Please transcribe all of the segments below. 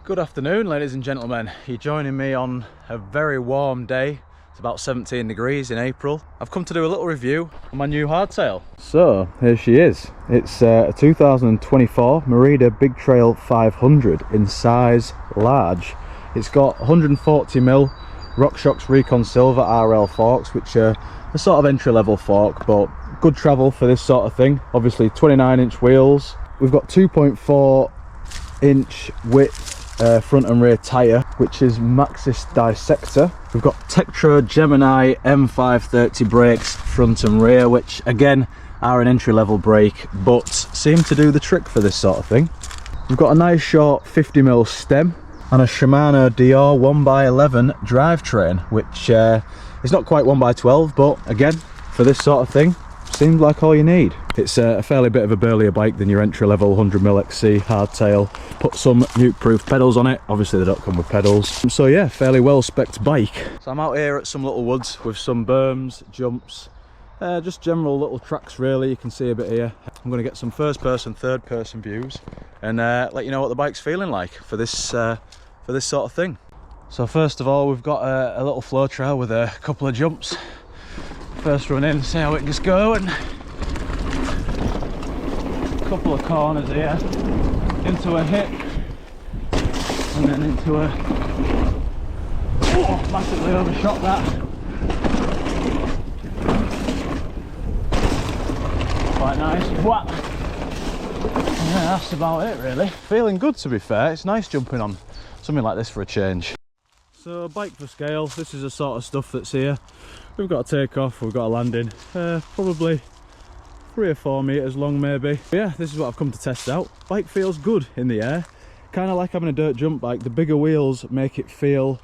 Good afternoon, ladies and gentlemen. You're joining me on a very warm day. It's about 17 degrees in April. I've come to do a little review on my new hardtail. So here she is. It's a 2024 Merida Big Trail 500 in size large. It's got 140mm RockShox Recon Silver RL forks, which are a sort of entry-level fork, but good travel for this sort of thing. Obviously 29-inch wheels. We've got 2.4-inch width front and rear tyre, which is Maxxis Dissector. We've got Tektro Gemini M530 brakes front and rear, which again are an entry-level brake but seem to do the trick for this sort of thing. We've got a nice short 50mm stem and a Shimano Dior 1x11 drivetrain, which is not quite 1x12, but again for this sort of thing seems like all you need. It's a fairly bit of a burlier bike than your entry-level 100mm XC hardtail. Put some nuke-proof pedals on it. Obviously they don't come with pedals. So yeah, fairly well-spec'd bike. So I'm out here at some little woods with some berms, jumps, just general little tracks really. You can see a bit here. I'm going to get some first-person, third-person views and let you know what the bike's feeling like for this sort of thing. So first of all, we've got a little flow trail with a couple of jumps. First run in, see how it can go, and a couple of corners here, into a hip, and then into a, oh, massively overshot that. Quite nice, whap. Yeah, that's about it really. Feeling good, to be fair. It's nice jumping on something like this for a change. So bike for scale, this is the sort of stuff that's here. We've got a takeoff, we've got a landing, probably 3 or 4 meters long maybe. But yeah, this is what I've come to test out. Bike feels good in the air, kind of like having a dirt jump bike. The bigger wheels make it feel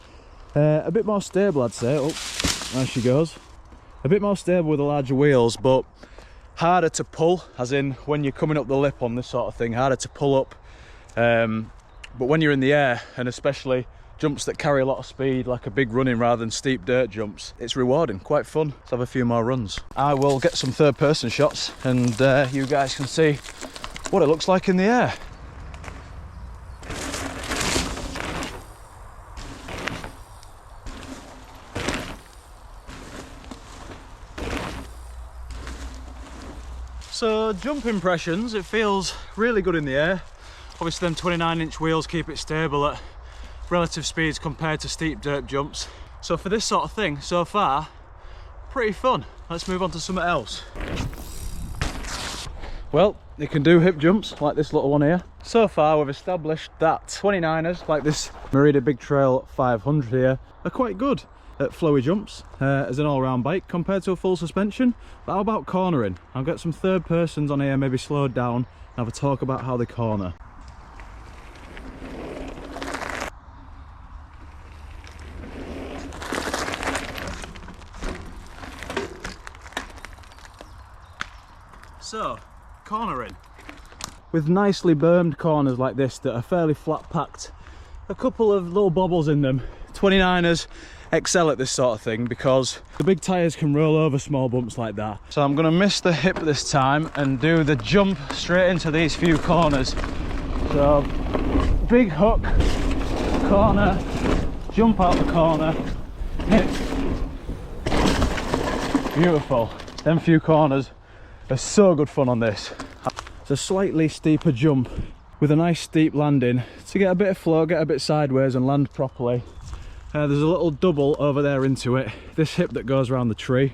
a bit more stable, I'd say. Oh, there she goes. A bit more stable with the larger wheels, but harder to pull, as in when you're coming up the lip on this sort of thing, harder to pull up. But when you're in the air, and especially jumps that carry a lot of speed, like a big running rather than steep dirt jumps, it's rewarding, quite fun. Let's have a few more runs. I will get some third person shots and you guys can see what it looks like in the air. So jump impressions, it feels really good in the air. Obviously them 29-inch wheels keep it stable at relative speeds compared to steep dirt jumps. So for this sort of thing, so far, pretty fun. Let's move on to something else. Well, you can do hip jumps like this little one here. So far we've established that 29ers, like this Merida Big Trail 500 here, are quite good at flowy jumps as an all-round bike compared to a full suspension. But how about cornering? I'll get some third persons on here, maybe slowed down, and have a talk about how they corner. So, cornering. With nicely bermed corners like this that are fairly flat packed, a couple of little bobbles in them. 29ers excel at this sort of thing because the big tyres can roll over small bumps like that. So I'm going to miss the hip this time and do the jump straight into these few corners. So, big hook, corner, jump out the corner, hip. Beautiful. Them few corners are so good fun on this. It's a slightly steeper jump with a nice steep landing to get a bit of flow, get a bit sideways and land properly. There's a little double over there into it, this hip that goes around the tree,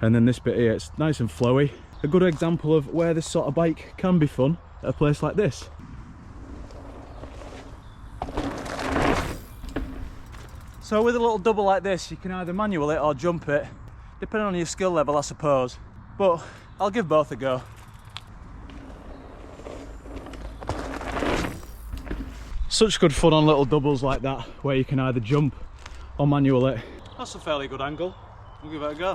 and then this bit here, it's nice and flowy. A good example of where this sort of bike can be fun at a place like this. So with a little double like this, you can either manual it or jump it, depending on your skill level I suppose, but I'll give both a go. Such good fun on little doubles like that, where you can either jump or manual it. That's a fairly good angle. We'll give it a go.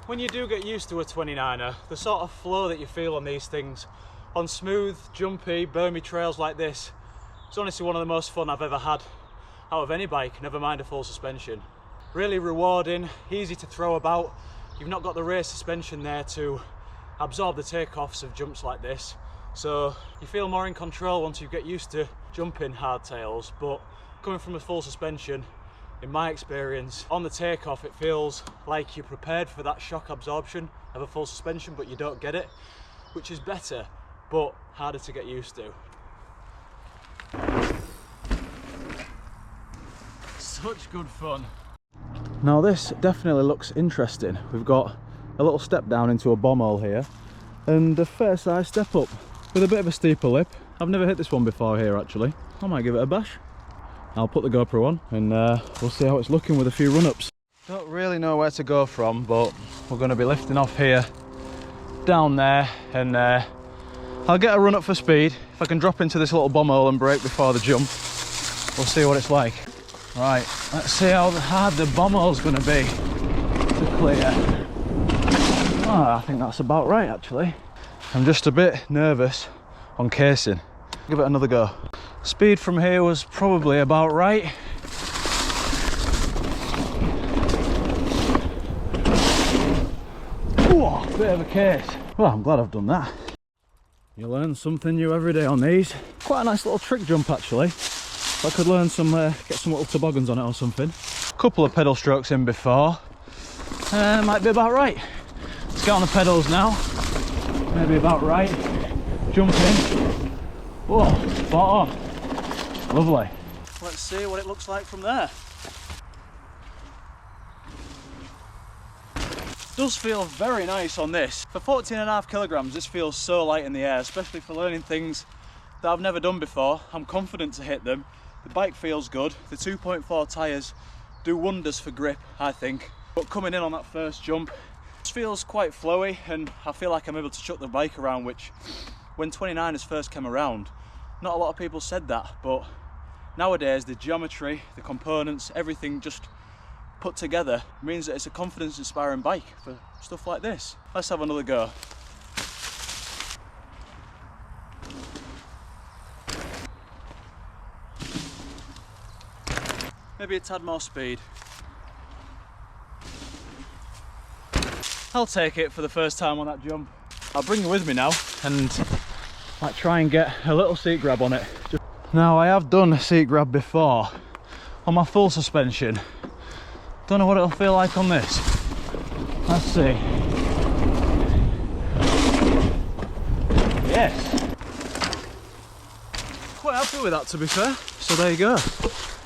When you do get used to a 29er, the sort of flow that you feel on these things, on smooth, jumpy, bermy trails like this, it's honestly one of the most fun I've ever had out of any bike, never mind a full suspension. Really rewarding, easy to throw about. You've not got the rear suspension there to absorb the takeoffs of jumps like this, So you feel more in control once you get used to jumping hardtails, but coming from a full suspension, in my experience, on the takeoff it feels like you're prepared for that shock absorption of a full suspension, but you don't get it, which is better, but harder to get used to. Such good fun. Now this definitely looks interesting. We've got a little step down into a bomb hole here and a fair size step up with a bit of a steeper lip. I've never hit this one before here actually. I might give it a bash. I'll put the GoPro on and we'll see how it's looking with a few run-ups. Don't really know where to go from, but we're going to be lifting off here down there, and I'll get a run up for speed. If I can drop into this little bomb hole and brake before the jump, we'll see what it's like. Right, let's see how hard the bomb hole's going to be to clear. Oh, I think that's about right actually. I'm just a bit nervous on casing. Give it another go. Speed from here was probably about right. Whoa, bit of a case. Well, I'm glad I've done that. You learn something new every day on these. Quite a nice little trick jump actually. If I could learn some, get some little toboggans on it or something. Couple of pedal strokes in before. Might be about right. Let's get on the pedals now. Maybe about right. Jump in. Whoa, spot on. Lovely. Let's see what it looks like from there. Does feel very nice on this. For 14.5 kilograms, this feels so light in the air, especially for learning things that I've never done before. I'm confident to hit them. The bike feels good. The 2.4 tyres do wonders for grip, I think. But coming in on that first jump, it feels quite flowy, and I feel like I'm able to chuck the bike around, which when 29ers first came around, not a lot of people said that, but nowadays the geometry, the components, everything just put together means that it's a confidence inspiring bike for stuff like this. Let's have another go. Maybe a tad more speed. I'll take it for the first time on that jump. I'll bring you with me now and might try and get a little seat grab on it. Now I have done a seat grab before on my full suspension. Don't know what it'll feel like on this. Let's see. Yes. Quite happy with that, to be fair. So there you go.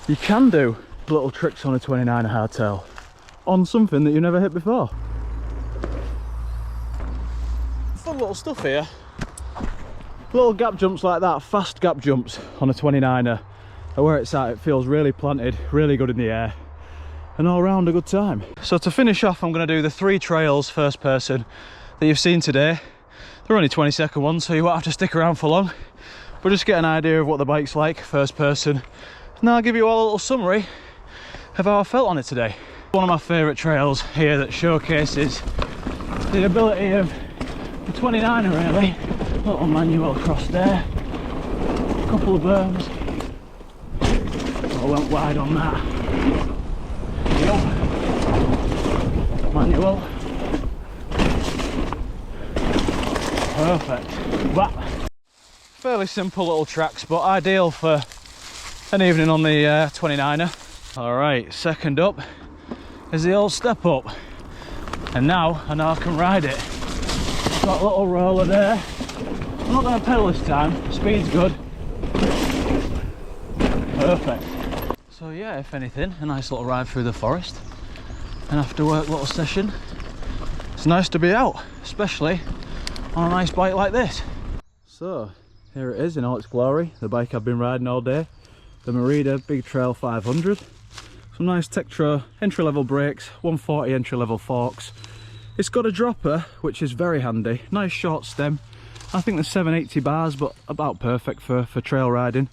You can do little tricks on a 29er hardtail on something that you've never hit before. Fun little stuff here. Little gap jumps like that, fast gap jumps on a 29er. And where it's at, it feels really planted, really good in the air, and all round a good time. So to finish off, I'm going to do the 3 trails first person that you've seen today. They're only 20-second ones, so you won't have to stick around for long. But just get an idea of what the bike's like first person. And I'll give you all a little summary of how I felt on it today. One of my favourite trails here that showcases the ability of the 29er really. Little manual across there. A couple of berms. I went wide on that. Yep. Manual. Perfect. That. Fairly simple little tracks, but ideal for an evening on the 29er. Alright, second up is the old step up. And now I know I can ride it. Got a little roller there. I'm not going to pedal this time, speed's good. Perfect. So yeah, if anything, a nice little ride through the forest. An after work little session. It's nice to be out, especially on a nice bike like this. So, here it is in all its glory, the bike I've been riding all day. The Merida Big Trail 500. Some nice Tektro entry-level brakes, 140 entry-level forks. It's got a dropper, which is very handy. Nice short stem. I think there's 780 bars, but about perfect for trail riding.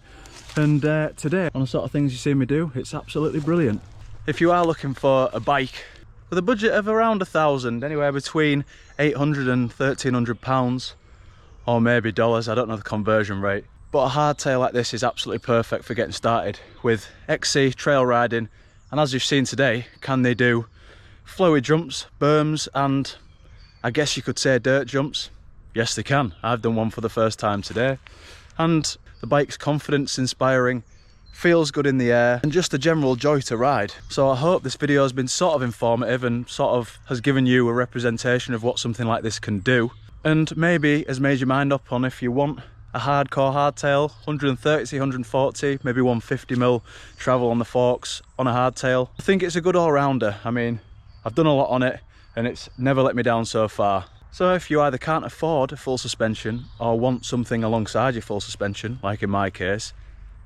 And today, on the sort of things you see me do, it's absolutely brilliant. If you are looking for a bike with a budget of around £1,000, anywhere between £800 and £1,300, or maybe dollars, I don't know the conversion rate. But a hardtail like this is absolutely perfect for getting started with XC trail riding. And as you've seen today, can they do flowy jumps, berms, and I guess you could say dirt jumps? Yes, they can. I've done one for the first time today, and the bike's confidence inspiring, feels good in the air, and just a general joy to ride. So I hope this video has been sort of informative and sort of has given you a representation of what something like this can do, and maybe has made your mind up on if you want a hardcore hardtail, 130, 140, maybe 150mm travel on the forks on a hardtail. I think it's a good all-rounder. I mean, I've done a lot on it and it's never let me down so far. So if you either can't afford a full suspension or want something alongside your full suspension, like in my case,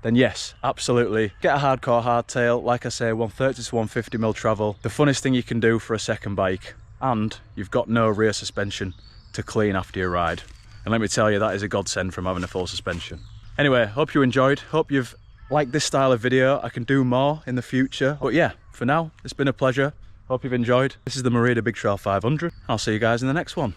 then yes, absolutely, get a hardcore hardtail. Like I say, 130 to 150mm travel, the funnest thing you can do for a second bike, and you've got no rear suspension to clean after your ride. And let me tell you, that is a godsend from having a full suspension. Anyway, hope you enjoyed. Hope you've liked this style of video. I can do more in the future. But yeah, for now, it's been a pleasure. Hope you've enjoyed. This is the Merida Big Trail 500. I'll see you guys in the next one.